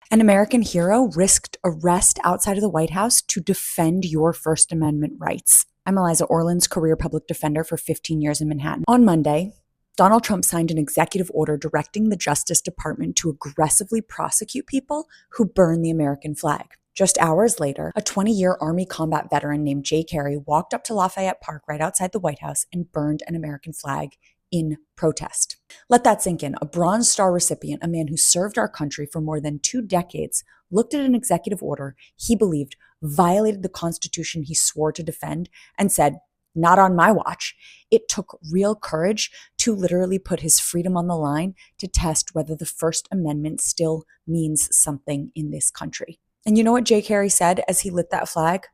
An American hero risked arrest outside of the White House to defend your First Amendment rights. I'm Eliza Orland's career public defender for 15 years in Manhattan. On Monday, Donald Trump signed an executive order directing the Justice Department to aggressively prosecute people who burn the American flag. Just hours later, a 20-year Army combat veteran named Jay Carey walked up to Lafayette Park right outside the White House and burned an American flag in protest. Let that sink in. A Bronze Star recipient, a man who served our country for more than 2 decades, looked at an executive order he believed violated the Constitution he swore to defend and said, "Not on my watch." It took real courage to literally put his freedom on the line to test whether the First Amendment still means something in this country. And you know what Jay Carey said as he lit that flag?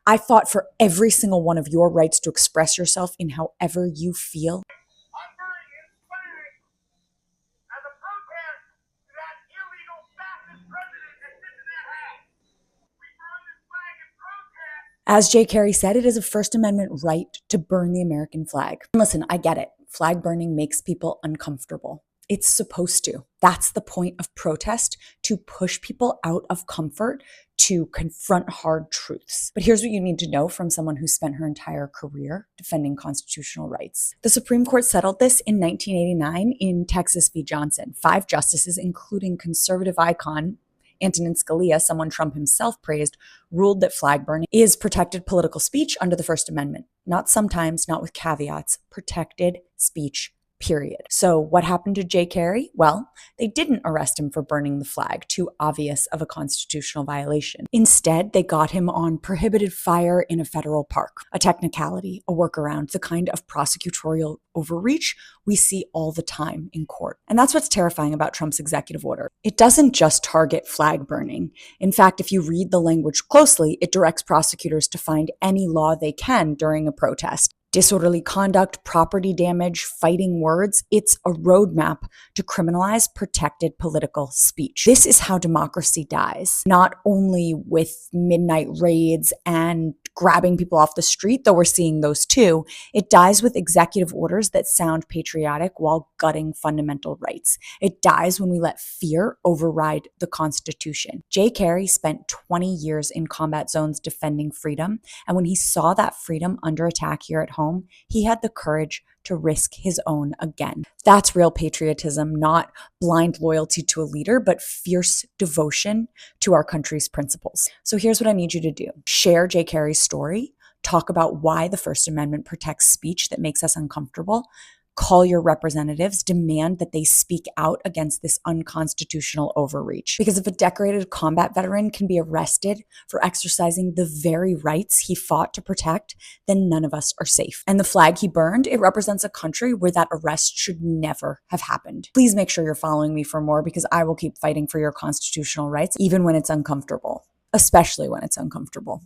"I fought for every single one of your rights to express yourself in however you feel." I'm burning his flag as a protest to that illegal fascist president that sits in that house. We burn this flag in protest. As Jay Carey said, it is a First Amendment right to burn the American flag. Listen, I get it. Flag burning makes people uncomfortable. It's supposed to. That's the point of protest, to push people out of comfort, to confront hard truths. But here's what you need to know from someone who spent her entire career defending constitutional rights. The Supreme Court settled this in 1989 in Texas v. Johnson. 5 justices, including conservative icon Antonin Scalia, someone Trump himself praised, ruled that flag burning is protected political speech under the First Amendment. Not sometimes, not with caveats, protected speech, period. So what happened to Jay Carey? Well, they didn't arrest him for burning the flag, too obvious of a constitutional violation. Instead, they got him on prohibited fire in a federal park, a technicality, a workaround, the kind of prosecutorial overreach we see all the time in court. And that's what's terrifying about Trump's executive order. It doesn't just target flag burning. In fact, if you read the language closely, it directs prosecutors to find any law they can during a protest. Disorderly conduct, property damage, fighting words. It's a roadmap to criminalize protected political speech. This is how democracy dies, not only with midnight raids and grabbing people off the street, though we're seeing those too. It dies with executive orders that sound patriotic while gutting fundamental rights. It dies when we let fear override the Constitution. Jay Carey spent 20 years in combat zones defending freedom, and when he saw that freedom under attack here at home, he had the courage to risk his own again. That's real patriotism, not blind loyalty to a leader, but fierce devotion to our country's principles. So here's what I need you to do. Share Jay Carey's story. Talk about why the First Amendment protects speech that makes us uncomfortable. Call your representatives, demand that they speak out against this unconstitutional overreach. Because if a decorated combat veteran can be arrested for exercising the very rights he fought to protect, then none of us are safe. And the flag he burned, it represents a country where that arrest should never have happened. Please make sure you're following me for more, because I will keep fighting for your constitutional rights, even when it's uncomfortable, especially when it's uncomfortable.